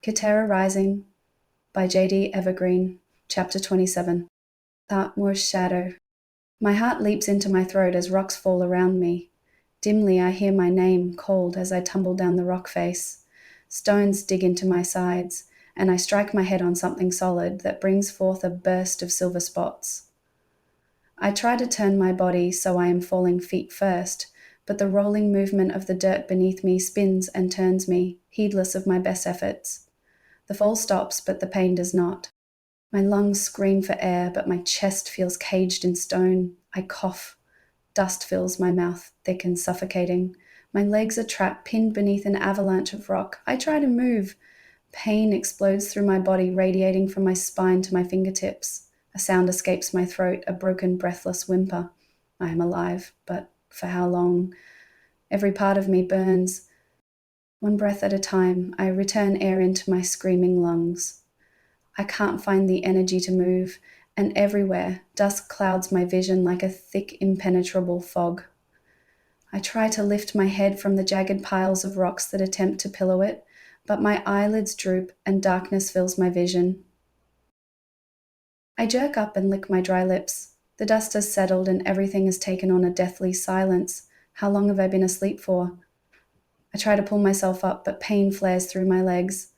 Katera Rising by J.D. Evergreen, Chapter 27. Dartmoor's Shadow. My heart leaps into my throat as rocks fall around me. Dimly I hear my name called as I tumble down the rock face. Stones dig into my sides, and I strike my head on something solid that brings forth a burst of silver spots. I try to turn my body so I am falling feet first, but the rolling movement of the dirt beneath me spins and turns me, heedless of my best efforts. The fall stops, but the pain does not. My lungs scream for air, but my chest feels caged in stone. I cough. Dust fills my mouth, thick and suffocating. My legs are trapped, pinned beneath an avalanche of rock. I try to move. Pain explodes through my body, radiating from my spine to my fingertips. A sound escapes my throat, a broken, breathless whimper. I am alive, but for how long? Every part of me burns. One breath at a time, I return air into my screaming lungs. I can't find the energy to move, and everywhere, dusk clouds my vision like a thick, impenetrable fog. I try to lift my head from the jagged piles of rocks that attempt to pillow it, but my eyelids droop and darkness fills my vision. I jerk up and lick my dry lips. The dust has settled and everything has taken on a deathly silence. How long have I been asleep for? I try to pull myself up, but pain flares through my legs.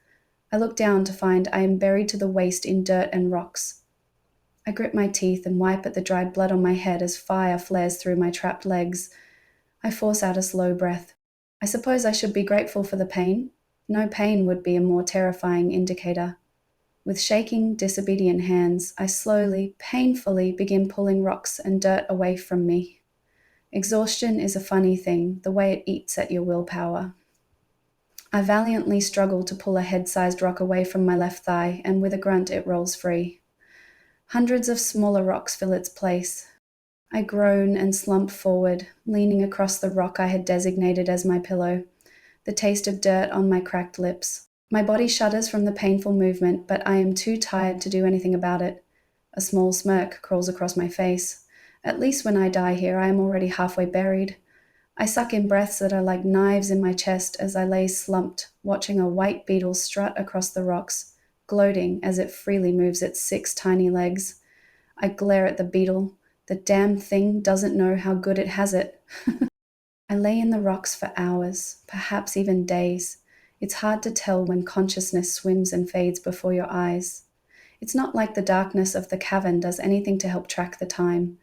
I look down to find I am buried to the waist in dirt and rocks. I grip my teeth and wipe at the dried blood on my head as fire flares through my trapped legs. I force out a slow breath. I suppose I should be grateful for the pain. No pain would be a more terrifying indicator. With shaking, disobedient hands, I slowly, painfully begin pulling rocks and dirt away from me. Exhaustion is a funny thing, the way it eats at your willpower. I valiantly struggle to pull a head-sized rock away from my left thigh, and with a grunt it rolls free. Hundreds of smaller rocks fill its place. I groan and slump forward, leaning across the rock I had designated as my pillow, the taste of dirt on my cracked lips. My body shudders from the painful movement, but I am too tired to do anything about it. A small smirk crawls across my face. At least when I die here, I am already halfway buried. I suck in breaths that are like knives in my chest as I lay slumped, watching a white beetle strut across the rocks, gloating as it freely moves its 6 tiny legs. I glare at the beetle. The damn thing doesn't know how good it has it. I lay in the rocks for hours, perhaps even days. It's hard to tell when consciousness swims and fades before your eyes. It's not like the darkness of the cavern does anything to help track the time.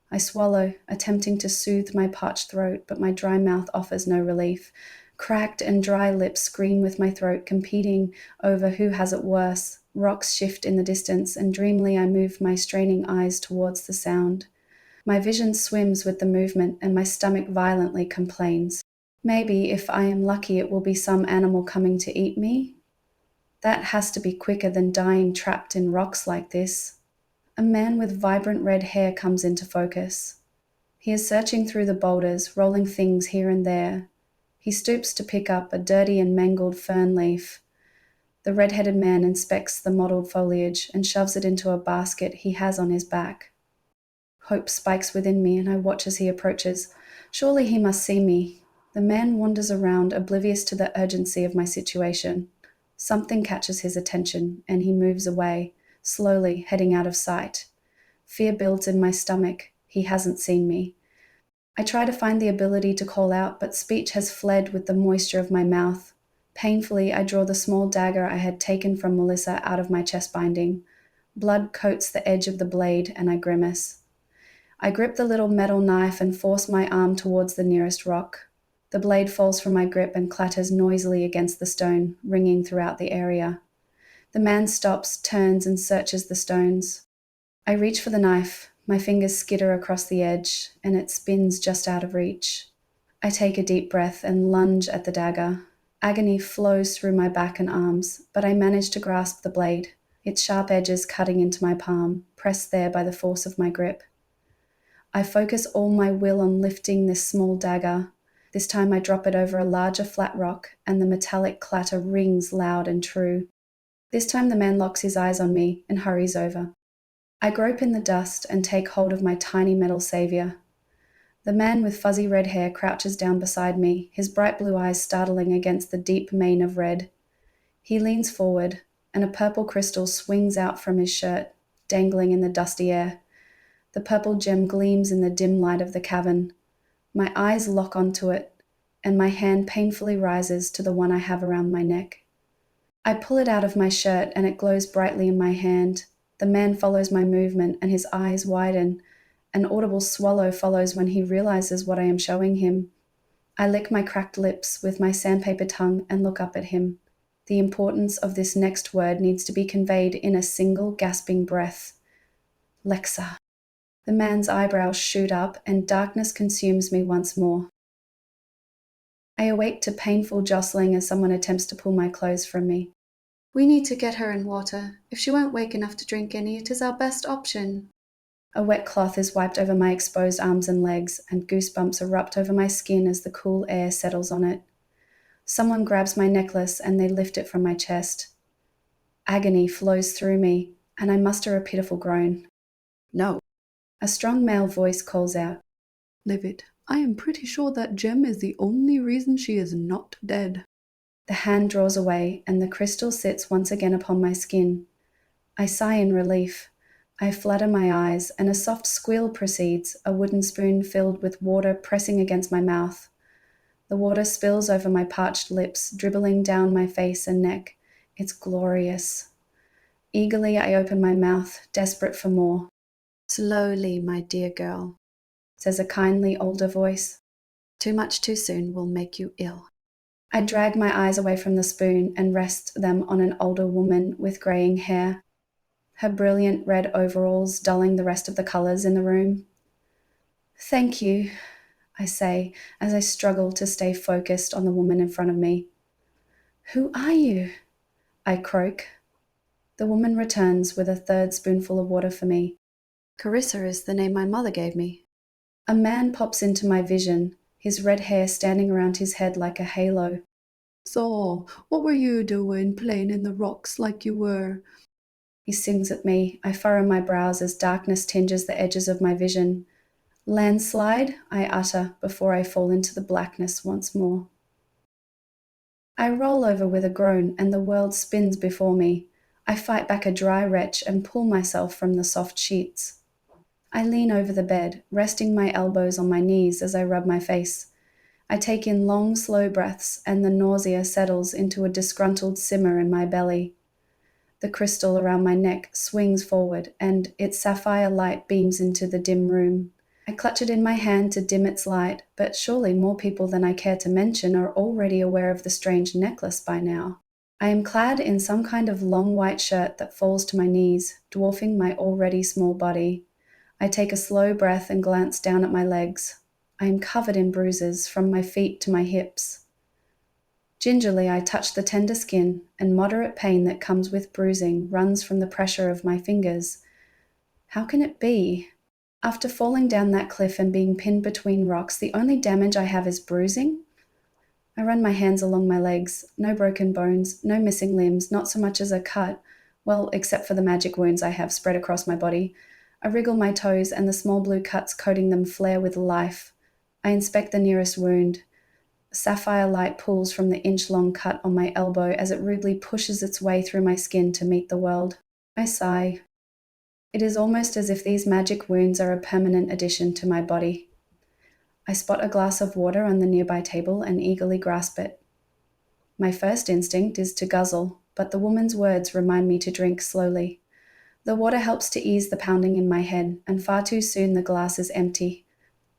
I swallow, attempting to soothe my parched throat, but my dry mouth offers no relief. Cracked and dry lips scream with my throat, competing over who has it worse. Rocks shift in the distance, and dreamily I move my straining eyes towards the sound. My vision swims with the movement, and my stomach violently complains. Maybe, if I am lucky, it will be some animal coming to eat me. That has to be quicker than dying trapped in rocks like this. A man with vibrant red hair comes into focus. He is searching through the boulders, rolling things here and there. He stoops to pick up a dirty and mangled fern leaf. The red-headed man inspects the mottled foliage and shoves it into a basket he has on his back. Hope spikes within me, and I watch as he approaches. Surely he must see me. The man wanders around, oblivious to the urgency of my situation. Something catches his attention, and he moves away, slowly heading out of sight. Fear builds in my stomach. He hasn't seen me. I try to find the ability to call out, but speech has fled with the moisture of my mouth. Painfully, I draw the small dagger I had taken from Melissa out of my chest binding. Blood coats the edge of the blade, and I grimace. I grip the little metal knife and force my arm towards the nearest rock. The blade falls from my grip and clatters noisily against the stone, ringing throughout the area. The man stops, turns, and searches the stones. I reach for the knife. My fingers skitter across the edge, and it spins just out of reach. I take a deep breath and lunge at the dagger. Agony flows through my back and arms, but I manage to grasp the blade, its sharp edges cutting into my palm, pressed there by the force of my grip. I focus all my will on lifting this small dagger. This time I drop it over a larger flat rock, and the metallic clatter rings loud and true. This time the man locks his eyes on me and hurries over. I grope in the dust and take hold of my tiny metal savior. The man with fuzzy red hair crouches down beside me, his bright blue eyes startling against the deep mane of red. He leans forward, and a purple crystal swings out from his shirt, dangling in the dusty air. The purple gem gleams in the dim light of the cavern. My eyes lock onto it, and my hand painfully rises to the one I have around my neck. I pull it out of my shirt, and it glows brightly in my hand. The man follows my movement, and his eyes widen. An audible swallow follows when he realizes what I am showing him. I lick my cracked lips with my sandpaper tongue and look up at him. The importance of this next word needs to be conveyed in a single gasping breath. Lexa. The man's eyebrows shoot up, and darkness consumes me once more. I awake to painful jostling as someone attempts to pull my clothes from me. We need to get her in water. If she won't wake enough to drink any, it is our best option. A wet cloth is wiped over my exposed arms and legs, and goosebumps erupt over my skin as the cool air settles on it. Someone grabs my necklace and they lift it from my chest. Agony flows through me, and I muster a pitiful groan. No. A strong male voice calls out. Livid, I am pretty sure that gem is the only reason she is not dead. The hand draws away, and the crystal sits once again upon my skin. I sigh in relief. I flutter my eyes, and a soft squeal proceeds, a wooden spoon filled with water pressing against my mouth. The water spills over my parched lips, dribbling down my face and neck. It's glorious. Eagerly I open my mouth, desperate for more. Slowly, my dear girl, says a kindly older voice. Too much too soon will make you ill. I drag my eyes away from the spoon and rest them on an older woman with graying hair, her brilliant red overalls dulling the rest of the colors in the room. Thank you, I say as I struggle to stay focused on the woman in front of me. Who are you? I croak. The woman returns with a third spoonful of water for me. Carissa is the name my mother gave me. A man pops into my vision, his red hair standing around his head like a halo. So, what were you doing playing in the rocks like you were? He sings at me. I furrow my brows as darkness tinges the edges of my vision. Landslide, I utter before I fall into the blackness once more. I roll over with a groan and the world spins before me. I fight back a dry retch and pull myself from the soft sheets. I lean over the bed, resting my elbows on my knees as I rub my face. I take in long, slow breaths, and the nausea settles into a disgruntled simmer in my belly. The crystal around my neck swings forward, and its sapphire light beams into the dim room. I clutch it in my hand to dim its light, but surely more people than I care to mention are already aware of the strange necklace by now. I am clad in some kind of long white shirt that falls to my knees, dwarfing my already small body. I take a slow breath and glance down at my legs. I am covered in bruises from my feet to my hips. Gingerly I touch the tender skin, and moderate pain that comes with bruising runs from the pressure of my fingers. How can it be? After falling down that cliff and being pinned between rocks, the only damage I have is bruising? I run my hands along my legs. No broken bones, no missing limbs, not so much as a cut. Well, except for the magic wounds I have spread across my body. I wriggle my toes, and the small blue cuts coating them flare with life. I inspect the nearest wound. Sapphire light pools from the inch-long cut on my elbow as it rudely pushes its way through my skin to meet the world. I sigh. It is almost as if these magic wounds are a permanent addition to my body. I spot a glass of water on the nearby table and eagerly grasp it. My first instinct is to guzzle, but the woman's words remind me to drink slowly. The water helps to ease the pounding in my head, and far too soon the glass is empty.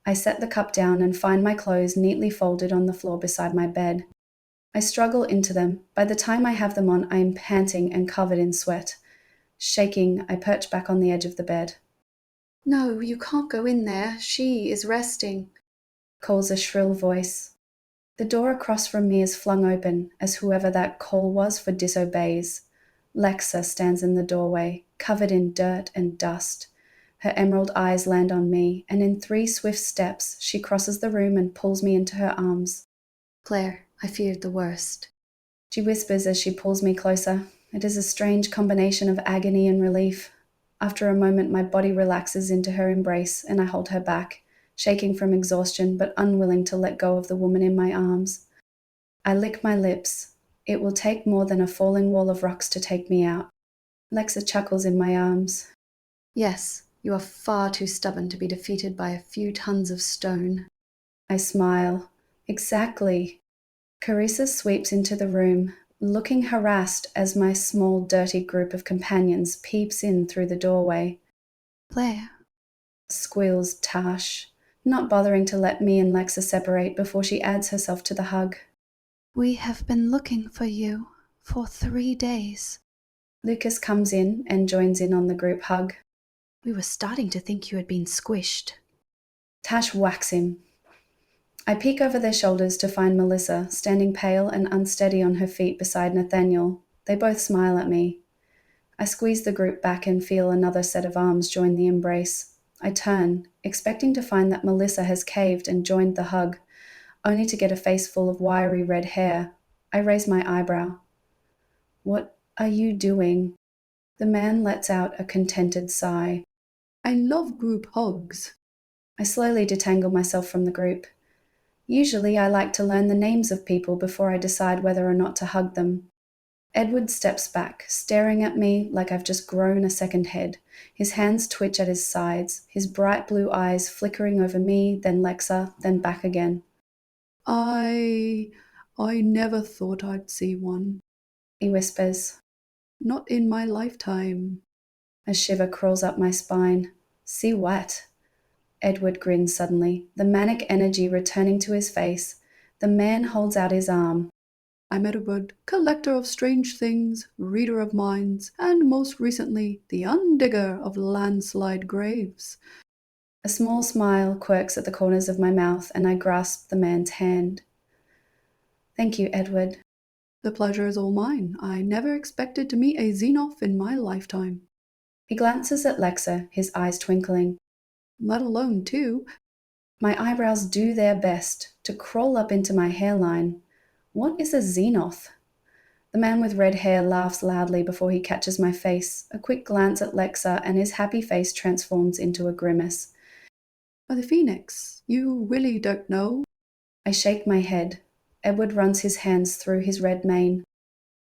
I set the cup down and find my clothes neatly folded on the floor beside my bed. I struggle into them. By the time I have them on, I am panting and covered in sweat. Shaking, I perch back on the edge of the bed. No, you can't go in there. She is resting, calls a shrill voice. The door across from me is flung open, as whoever that call was for disobeys. Lexa stands in the doorway, covered in dirt and dust. Her emerald eyes land on me, and in 3 swift steps, she crosses the room and pulls me into her arms. Claire, I feared the worst, she whispers as she pulls me closer. It is a strange combination of agony and relief. After a moment, my body relaxes into her embrace, and I hold her back, shaking from exhaustion but unwilling to let go of the woman in my arms. I lick my lips. It will take more than a falling wall of rocks to take me out. Lexa chuckles in my arms. Yes, you are far too stubborn to be defeated by a few tons of stone. I smile. Exactly. Carissa sweeps into the room, looking harassed as my small, dirty group of companions peeps in through the doorway. Claire, Squeals Tash, not bothering to let me and Lexa separate before she adds herself to the hug. we have been looking for you for 3 days. Lucas comes in and joins in on the group hug. We were starting to think you had been squished. Tash whacks him. I peek over their shoulders to find Melissa, standing pale and unsteady on her feet beside Nathaniel. They both smile at me. I squeeze the group back and feel another set of arms join the embrace. I turn, expecting to find that Melissa has caved and joined the hug, only to get a face full of wiry red hair. I raise my eyebrow. What are you doing? The man lets out a contented sigh. I love group hugs. I slowly detangle myself from the group. Usually I like to learn the names of people before I decide whether or not to hug them. Edward steps back, staring at me like I've just grown a second head. His hands twitch at his sides, his bright blue eyes flickering over me, then Lexa, then back again. I never thought I'd see one. He whispers. Not in my lifetime. A shiver crawls up my spine. See what? Edward grins suddenly, the manic energy returning to his face. The man holds out his arm. I'm Edward, collector of strange things, reader of minds, and most recently, the undigger of landslide graves. A small smile quirks at the corners of my mouth, and I grasp the man's hand. Thank you, Edward. The pleasure is all mine. I never expected to meet a Xineoph in my lifetime. He glances at Lexa, his eyes twinkling. Let alone 2. My eyebrows do their best to crawl up into my hairline. What is a Xineoph? The man with red hair laughs loudly before he catches my face. A quick glance at Lexa, and his happy face transforms into a grimace. The Phoenix. You really don't know? I shake my head. Edward runs his hands through his red mane.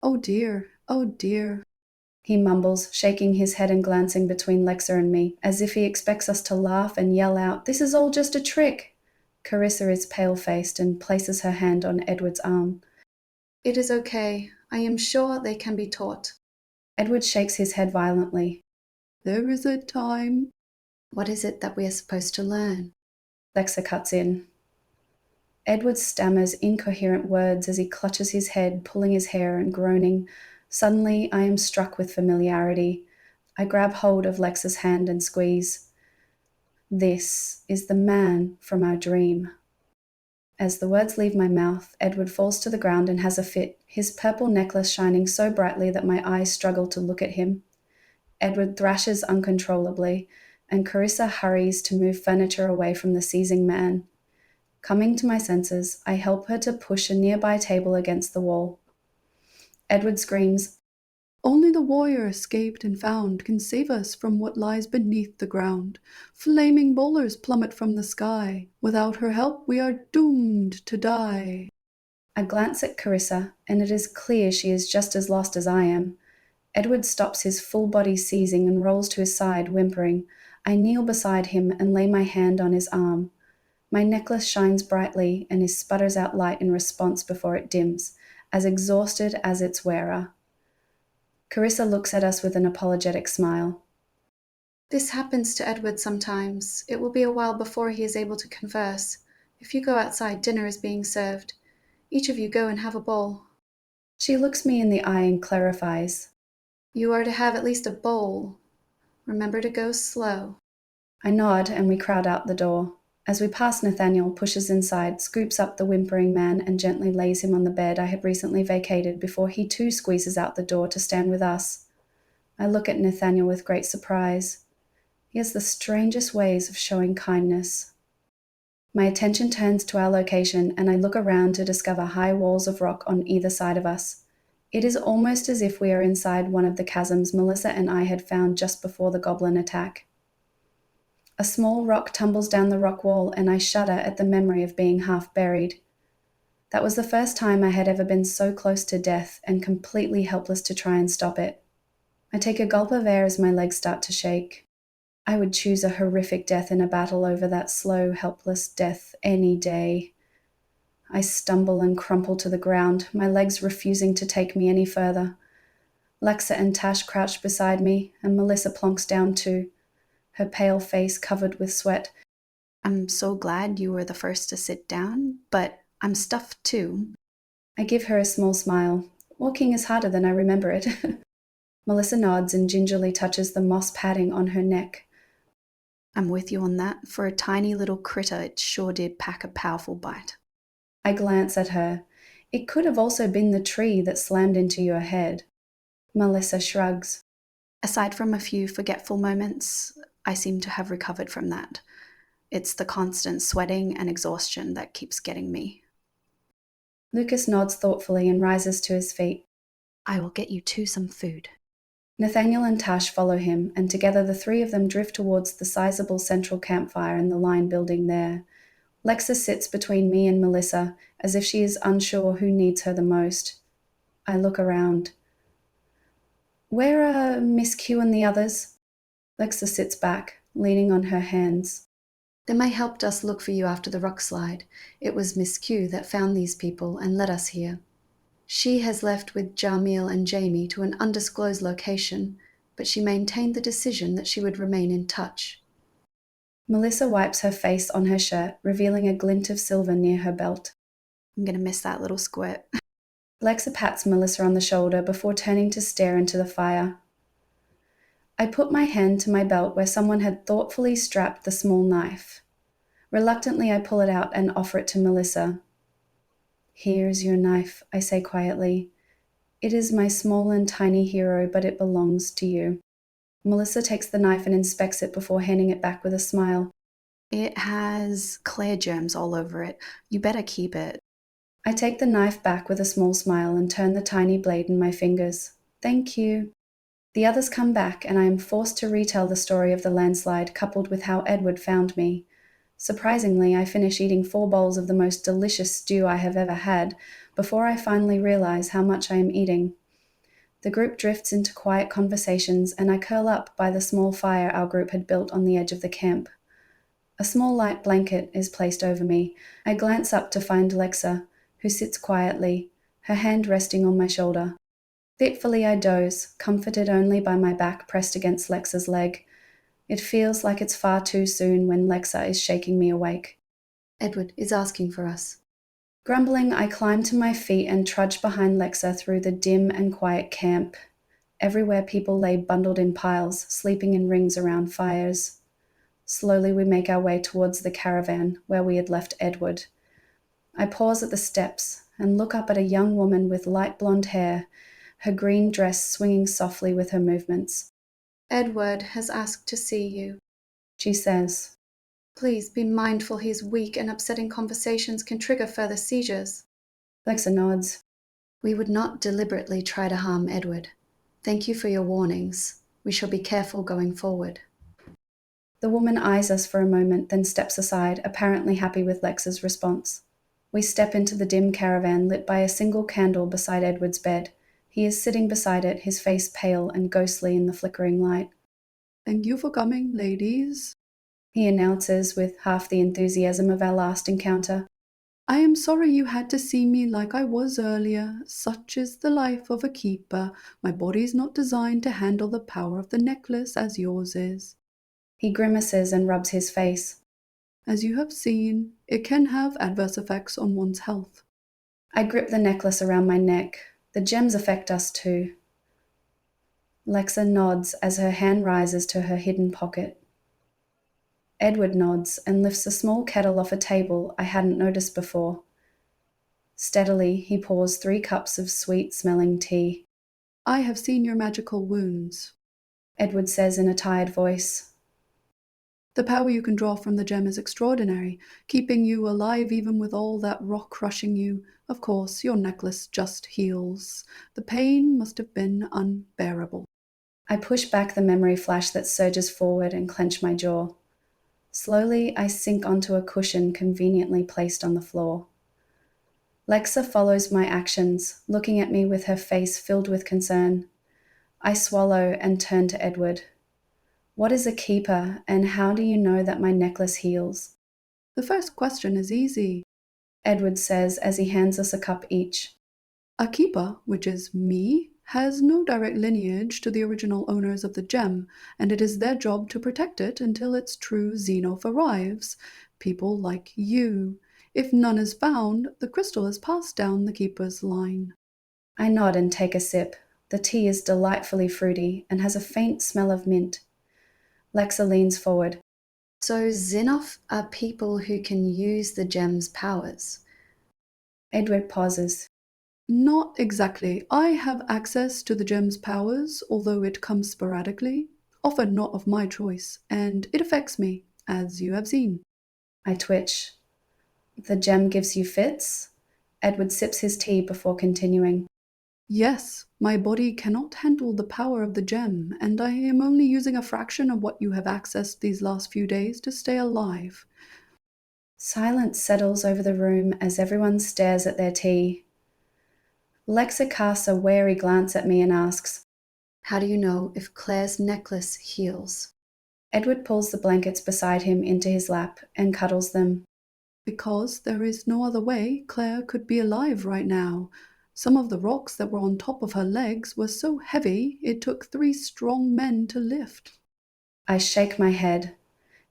Oh dear, oh dear. He mumbles, shaking his head and glancing between Lexa and me, as if he expects us to laugh and yell out, "This is all just a trick!" Carissa is pale-faced and places her hand on Edward's arm. It is okay. I am sure they can be taught. Edward shakes his head violently. There is a time. What is it that we are supposed to learn? Lexa cuts in. Edward stammers incoherent words as he clutches his head, pulling his hair and groaning. Suddenly, I am struck with familiarity. I grab hold of Lexa's hand and squeeze. This is the man from our dream. As the words leave my mouth, Edward falls to the ground and has a fit, his purple necklace shining so brightly that my eyes struggle to look at him. Edward thrashes uncontrollably, and Carissa hurries to move furniture away from the seizing man. Coming to my senses, I help her to push a nearby table against the wall. Edward screams, Only the warrior escaped and found can save us from what lies beneath the ground. Flaming boulders plummet from the sky. Without her help, we are doomed to die. I glance at Carissa, and it is clear she is just as lost as I am. Edward stops his full body seizing and rolls to his side, whimpering. I kneel beside him and lay my hand on his arm. My necklace shines brightly, and he sputters out light in response before it dims, as exhausted as its wearer. Carissa looks at us with an apologetic smile. This happens to Edward sometimes. It will be a while before he is able to converse. If you go outside, dinner is being served. Each of you go and have a bowl. She looks me in the eye and clarifies. You are to have at least a bowl. Remember to go slow. I nod and we crowd out the door. As we pass, Nathaniel pushes inside, scoops up the whimpering man and gently lays him on the bed I had recently vacated before he too squeezes out the door to stand with us. I look at Nathaniel with great surprise. He has the strangest ways of showing kindness. My attention turns to our location and I look around to discover high walls of rock on either side of us. It is almost as if we are inside one of the chasms Melissa and I had found just before the goblin attack. A small rock tumbles down the rock wall and I shudder at the memory of being half buried. That was the first time I had ever been so close to death and completely helpless to try and stop it. I take a gulp of air as my legs start to shake. I would choose a horrific death in a battle over that slow, helpless death any day. I stumble and crumple to the ground, my legs refusing to take me any further. Lexa and Tash crouch beside me, and Melissa plonks down too, her pale face covered with sweat. I'm so glad you were the first to sit down, but I'm stuffed too. I give her a small smile. Walking is harder than I remember it. Melissa nods and gingerly touches the moss padding on her neck. I'm with you on that. For a tiny little critter, it sure did pack a powerful bite. I glance at her. It could have also been the tree that slammed into your head. Melissa shrugs. Aside from a few forgetful moments, I seem to have recovered from that. It's the constant sweating and exhaustion that keeps getting me. Lucas nods thoughtfully and rises to his feet. I will get you two some food. Nathaniel and Tash follow him, and together the three of them drift towards the sizable central campfire in the line building there. Lexa sits between me and Melissa, as if she is unsure who needs her the most. I look around. Where are Miss Q and the others? Lexa sits back, leaning on her hands. They may helped us look for you after the rock slide. It was Miss Q that found these people and led us here. She has left with Jamil and Jamie to an undisclosed location, but she maintained the decision that she would remain in touch. Melissa wipes her face on her shirt, revealing a glint of silver near her belt. I'm going to miss that little squirt. Lexa pats Melissa on the shoulder before turning to stare into the fire. I put my hand to my belt where someone had thoughtfully strapped the small knife. Reluctantly, I pull it out and offer it to Melissa. Here is your knife, I say quietly. It is my small and tiny hero, but it belongs to you. Melissa takes the knife and inspects it before handing it back with a smile. It has clay germs all over it. You better keep it. I take the knife back with a small smile and turn the tiny blade in my fingers. Thank you. The others come back, and I am forced to retell the story of the landslide coupled with how Edward found me. Surprisingly, I finish eating 4 bowls of the most delicious stew I have ever had before I finally realize how much I am eating. The group drifts into quiet conversations, and I curl up by the small fire our group had built on the edge of the camp. A small light blanket is placed over me. I glance up to find Lexa, who sits quietly, her hand resting on my shoulder. Fitfully I doze, comforted only by my back pressed against Lexa's leg. It feels like it's far too soon when Lexa is shaking me awake. Edward is asking for us. Grumbling, I climb to my feet and trudge behind Lexa through the dim and quiet camp. Everywhere people lay bundled in piles, sleeping in rings around fires. Slowly we make our way towards the caravan where we had left Edward. I pause at the steps and look up at a young woman with light blonde hair, her green dress swinging softly with her movements. Edward has asked to see you. She says, Please be mindful he is weak and upsetting conversations can trigger further seizures. Lexa nods. We would not deliberately try to harm Edward. Thank you for your warnings. We shall be careful going forward. The woman eyes us for a moment, then steps aside, apparently happy with Lexa's response. We step into the dim caravan lit by a single candle beside Edward's bed. He is sitting beside it, his face pale and ghostly in the flickering light. Thank you for coming, ladies, he announces with half the enthusiasm of our last encounter. I am sorry you had to see me like I was earlier. Such is the life of a keeper. My body is not designed to handle the power of the necklace as yours is. He grimaces and rubs his face. As you have seen, it can have adverse effects on one's health. I grip the necklace around my neck. The gems affect us too. Lexa nods as her hand rises to her hidden pocket. Edward nods and lifts a small kettle off a table I hadn't noticed before. Steadily, he pours 3 cups of sweet-smelling tea. I have seen your magical wounds, Edward says in a tired voice. The power you can draw from the gem is extraordinary, keeping you alive even with all that rock crushing you. Of course, your necklace just heals. The pain must have been unbearable. I push back the memory flash that surges forward and clench my jaw. Slowly, I sink onto a cushion conveniently placed on the floor. Lexa follows my actions, looking at me with her face filled with concern. I swallow and turn to Edward. What is a keeper, and how do you know that my necklace heals? The first question is easy. Edward says as he hands us a cup each. A keeper, which is me, has no direct lineage to the original owners of the gem, and it is their job to protect it until its true Xineoph arrives. People like you. If none is found, the crystal is passed down the keeper's line. I nod and take a sip. The tea is delightfully fruity and has a faint smell of mint. Lexa leans forward. So Xineoph are people who can use the gem's powers. Edward pauses. Not exactly. I have access to the gem's powers, although it comes sporadically, often not of my choice, and it affects me, as you have seen. I twitch. The gem gives you fits? Edward sips his tea before continuing. Yes, my body cannot handle the power of the gem, and I am only using a fraction of what you have accessed these last few days to stay alive. Silence settles over the room as everyone stares at their tea. Lexa casts a wary glance at me and asks, How do you know if Claire's necklace heals? Edward pulls the blankets beside him into his lap and cuddles them. Because there is no other way Claire could be alive right now. Some of the rocks that were on top of her legs were so heavy it took 3 strong men to lift. I shake my head.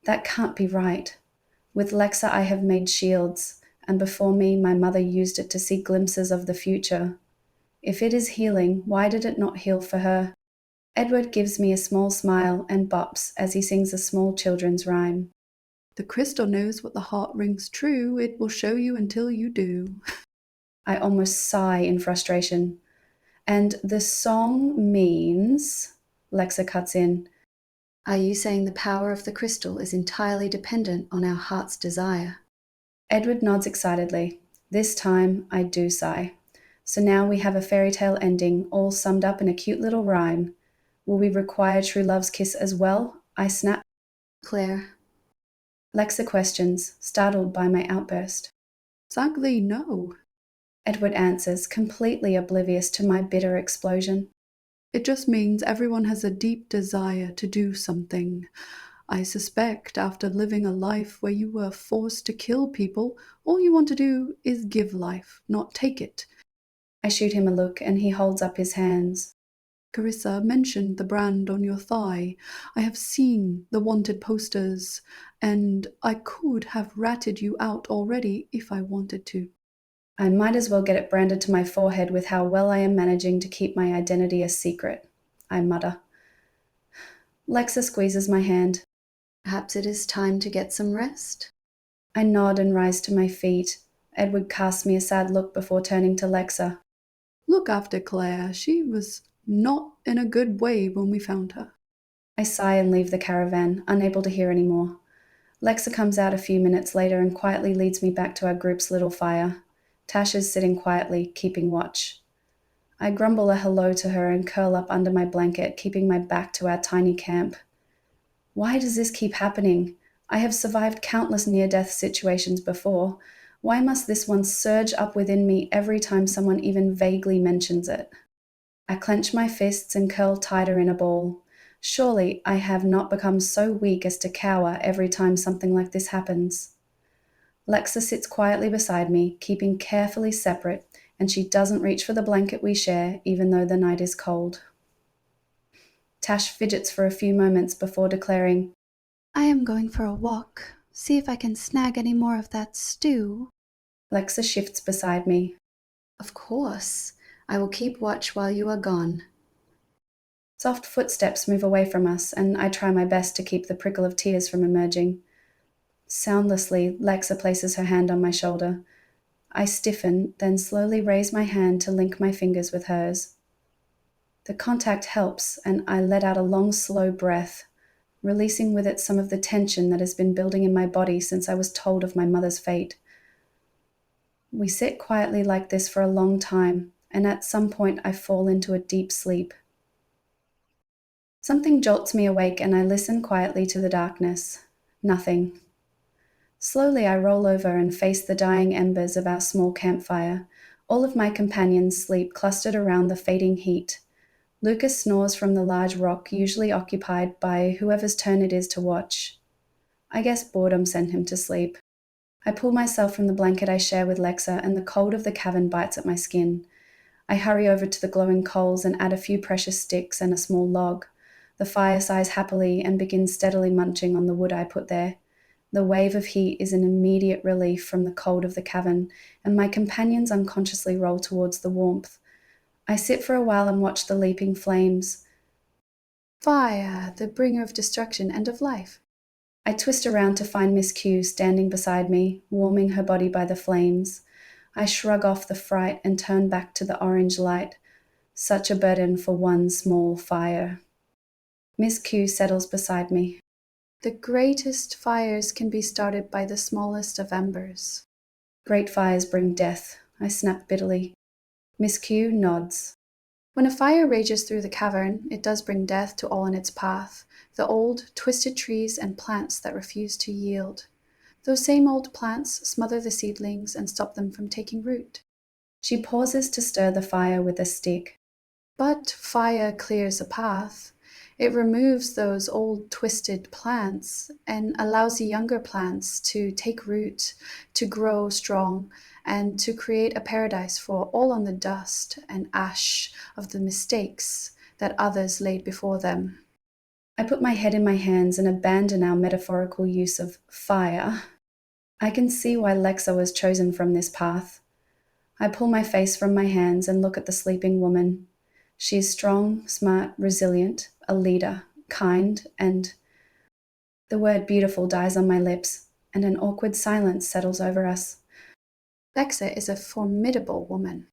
That can't be right. With Lexa I have made shields, and before me my mother used it to see glimpses of the future. If it is healing, why did it not heal for her? Edward gives me a small smile and bops as he sings a small children's rhyme. The crystal knows what the heart rings true. It will show you until you do. I almost sigh in frustration. And the song means... Lexa cuts in. Are you saying the power of the crystal is entirely dependent on our heart's desire? Edward nods excitedly. This time I do sigh. So now we have a fairy tale ending, all summed up in a cute little rhyme. Will we require true love's kiss as well? I snap. Claire. Lexa questions, startled by my outburst. Sadly, no. Edward answers, completely oblivious to my bitter explosion. It just means everyone has a deep desire to do something. I suspect after living a life where you were forced to kill people, all you want to do is give life, not take it. I shoot him a look and he holds up his hands. Carissa mentioned the brand on your thigh. I have seen the wanted posters, and I could have ratted you out already if I wanted to. I might as well get it branded to my forehead with how well I am managing to keep my identity a secret, I mutter. Lexa squeezes my hand. Perhaps it is time to get some rest? I nod and rise to my feet. Edward casts me a sad look before turning to Lexa. Look after Claire. She was not in a good way when we found her. I sigh and leave the caravan, unable to hear any more. Lexa comes out a few minutes later and quietly leads me back to our group's little fire. Tash is sitting quietly, keeping watch. I grumble a hello to her and curl up under my blanket, keeping my back to our tiny camp. Why does this keep happening? I have survived countless near-death situations before. Why must this one surge up within me every time someone even vaguely mentions it? I clench my fists and curl tighter in a ball. Surely I have not become so weak as to cower every time something like this happens. Lexa sits quietly beside me, keeping carefully separate, and she doesn't reach for the blanket we share, even though the night is cold. Tash fidgets for a few moments before declaring, I am going for a walk. See if I can snag any more of that stew. Lexa shifts beside me. Of course. I will keep watch while you are gone. Soft footsteps move away from us, and I try my best to keep the prickle of tears from emerging. Soundlessly, Lexa places her hand on my shoulder. I stiffen, then slowly raise my hand to link my fingers with hers. The contact helps, and I let out a long, slow breath, releasing with it some of the tension that has been building in my body since I was told of my mother's fate. We sit quietly like this for a long time, and at some point I fall into a deep sleep. Something jolts me awake and I listen quietly to the darkness. Nothing. Slowly I roll over and face the dying embers of our small campfire. All of my companions sleep clustered around the fading heat. Lucas snores from the large rock, usually occupied by whoever's turn it is to watch. I guess boredom sent him to sleep. I pull myself from the blanket I share with Lexa, and the cold of the cavern bites at my skin. I hurry over to the glowing coals and add a few precious sticks and a small log. The fire sighs happily and begins steadily munching on the wood I put there. The wave of heat is an immediate relief from the cold of the cavern, and my companions unconsciously roll towards the warmth. I sit for a while and watch the leaping flames. Fire, the bringer of destruction and of life. I twist around to find Miss Q standing beside me, warming her body by the flames. I shrug off the fright and turn back to the orange light. Such a burden for one small fire. Miss Q settles beside me. The greatest fires can be started by the smallest of embers. Great fires bring death, I snap bitterly. Miss Q nods. When a fire rages through the cavern, it does bring death to all in its path, the old, twisted trees and plants that refuse to yield. Those same old plants smother the seedlings and stop them from taking root. She pauses to stir the fire with a stick. But fire clears a path. It removes those old twisted plants and allows the younger plants to take root, to grow strong, and to create a paradise for all on the dust and ash of the mistakes that others laid before them. I put my head in my hands and abandon our metaphorical use of fire. I can see why Lexa was chosen from this path. I pull my face from my hands and look at the sleeping woman. She is strong, smart, resilient, a leader, kind, and... The word beautiful dies on my lips, and an awkward silence settles over us. Lexa is a formidable woman.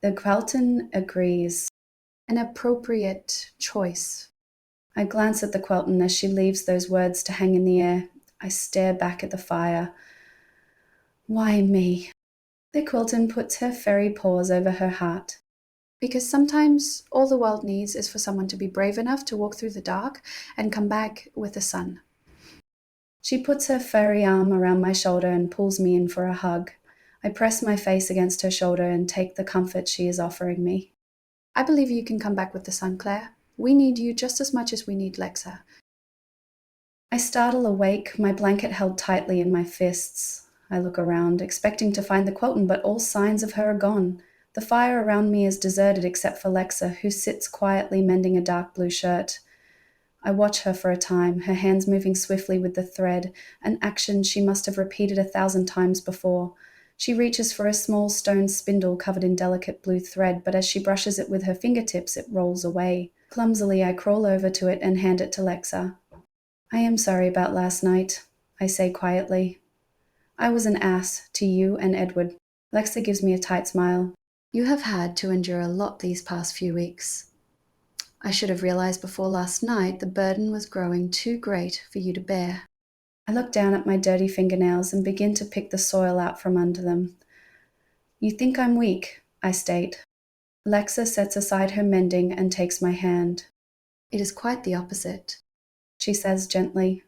The Quelton agrees. An appropriate choice. I glance at the Quelton as she leaves those words to hang in the air. I stare back at the fire. Why me? The Quelton puts her fairy paws over her heart. Because sometimes all the world needs is for someone to be brave enough to walk through the dark and come back with the sun. She puts her furry arm around my shoulder and pulls me in for a hug. I press my face against her shoulder and take the comfort she is offering me. I believe you can come back with the sun, Claire. We need you just as much as we need Lexa. I startle awake, my blanket held tightly in my fists. I look around, expecting to find the Quelton, but all signs of her are gone. The fire around me is deserted except for Lexa, who sits quietly mending a dark blue shirt. I watch her for a time, her hands moving swiftly with the thread, an action she must have repeated 1,000 times before. She reaches for a small stone spindle covered in delicate blue thread, but as she brushes it with her fingertips, it rolls away. Clumsily, I crawl over to it and hand it to Lexa. I am sorry about last night, I say quietly. I was an ass to you and Edward. Lexa gives me a tight smile. You have had to endure a lot these past few weeks. I should have realized before last night the burden was growing too great for you to bear. I look down at my dirty fingernails and begin to pick the soil out from under them. You think I'm weak, I state. Lexa sets aside her mending and takes my hand. It is quite the opposite, she says gently.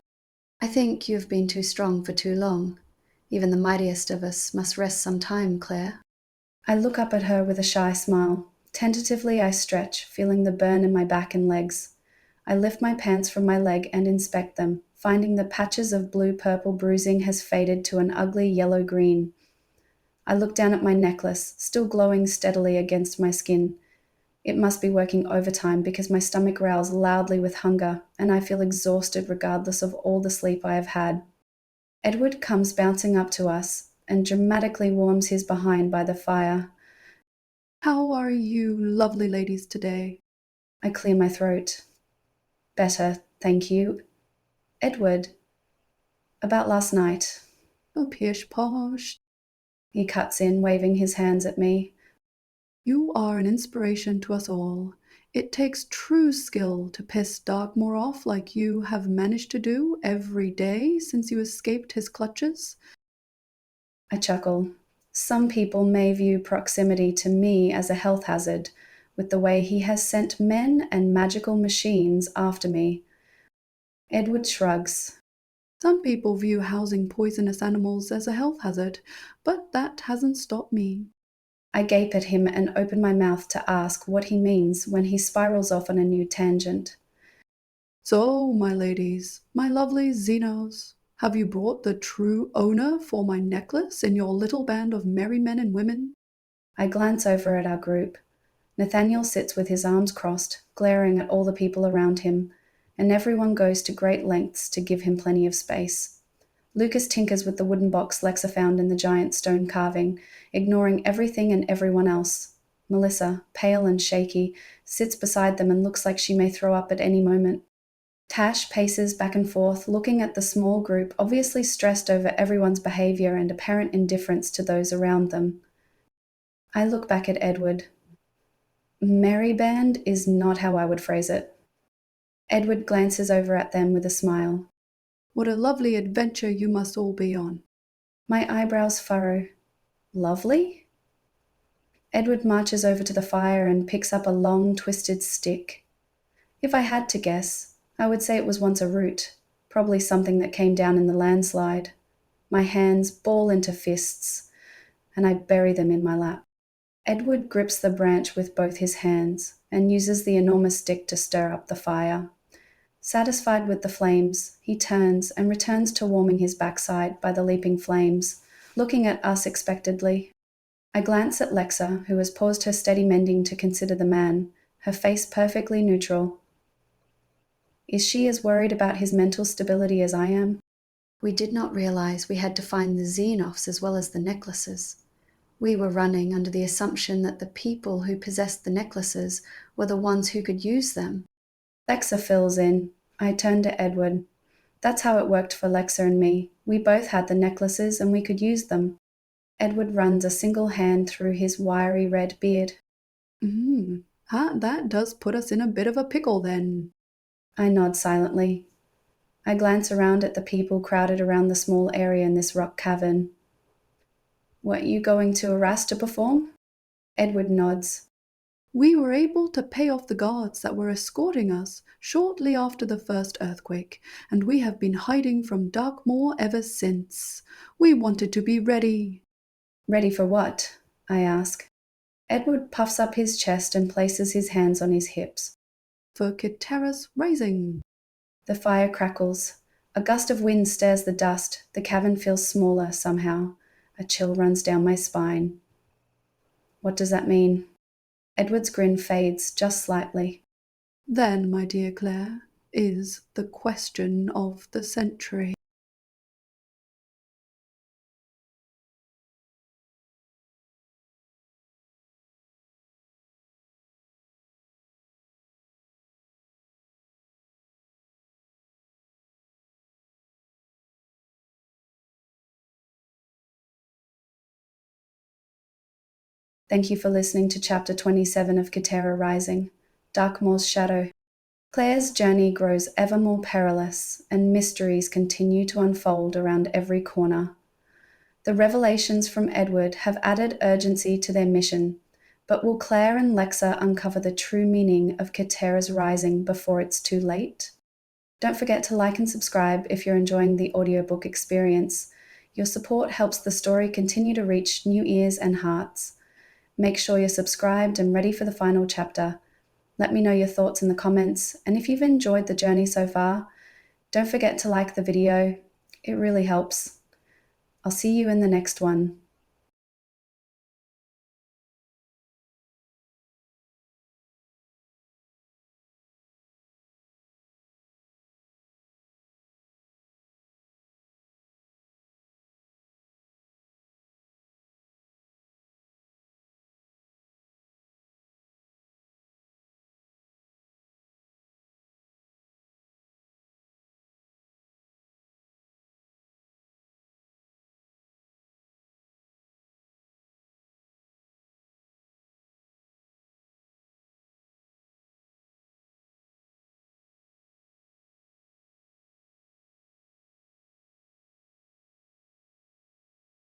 I think you have been too strong for too long. Even the mightiest of us must rest some time, Claire. I look up at her with a shy smile. Tentatively, I stretch, feeling the burn in my back and legs. I lift my pants from my leg and inspect them, finding the patches of blue-purple bruising has faded to an ugly yellow-green. I look down at my necklace, still glowing steadily against my skin. It must be working overtime because my stomach growls loudly with hunger, and I feel exhausted regardless of all the sleep I have had. Edward comes bouncing up to us and dramatically warms his behind by the fire. How are you lovely ladies today? I clear my throat. Better, thank you. Edward, about last night. Oh, pish posh. He cuts in, waving his hands at me. You are an inspiration to us all. It takes true skill to piss Dogmore off like you have managed to do every day since you escaped his clutches. I chuckle. Some people may view proximity to me as a health hazard, with the way he has sent men and magical machines after me. Edward shrugs. Some people view housing poisonous animals as a health hazard, but that hasn't stopped me. I gape at him and open my mouth to ask what he means when he spirals off on a new tangent. So, my ladies, my lovely Xenos, have you brought the true owner for my necklace in your little band of merry men and women? I glance over at our group. Nathaniel sits with his arms crossed, glaring at all the people around him, and everyone goes to great lengths to give him plenty of space. Lucas tinkers with the wooden box Lexa found in the giant stone carving, ignoring everything and everyone else. Melissa, pale and shaky, sits beside them and looks like she may throw up at any moment. Tash paces back and forth, looking at the small group, obviously stressed over everyone's behavior and apparent indifference to those around them. I look back at Edward. Merry band is not how I would phrase it. Edward glances over at them with a smile. What a lovely adventure you must all be on. My eyebrows furrow. Lovely? Edward marches over to the fire and picks up a long, twisted stick. If I had to guess, I would say it was once a root, probably something that came down in the landslide. My hands ball into fists, and I bury them in my lap. Edward grips the branch with both his hands and uses the enormous stick to stir up the fire. Satisfied with the flames, he turns and returns to warming his backside by the leaping flames, looking at us expectantly. I glance at Lexa, who has paused her steady mending to consider the man, her face perfectly neutral. Is she as worried about his mental stability as I am? We did not realize we had to find the Xineophs as well as the necklaces. We were running under the assumption that the people who possessed the necklaces were the ones who could use them. Lexa fills in. I turn to Edward. That's how it worked for Lexa and me. We both had the necklaces and we could use them. Edward runs a single hand through his wiry red beard. That does put us in a bit of a pickle then. I nod silently. I glance around at the people crowded around the small area in this rock cavern. Weren't you going to Arras to perform? Edward nods. We were able to pay off the guards that were escorting us shortly after the first earthquake, and we have been hiding from Darkmoor ever since. We wanted to be ready. Ready for what? I ask. Edward puffs up his chest and places his hands on his hips. For Katera's Rising. The fire crackles. A gust of wind stirs the dust. The cavern feels smaller somehow. A chill runs down my spine. What does that mean? Edward's grin fades just slightly. Then, my dear Claire, is the question of the century. Thank you for listening to Chapter 27 of Katera Rising, Darkmoor's Shadow. Claire's journey grows ever more perilous, and mysteries continue to unfold around every corner. The revelations from Edward have added urgency to their mission, but will Claire and Lexa uncover the true meaning of Katera's Rising before it's too late? Don't forget to like and subscribe if you're enjoying the audiobook experience. Your support helps the story continue to reach new ears and hearts. Make sure you're subscribed and ready for the final chapter. Let me know your thoughts in the comments, and if you've enjoyed the journey so far, don't forget to like the video. It really helps. I'll see you in the next one.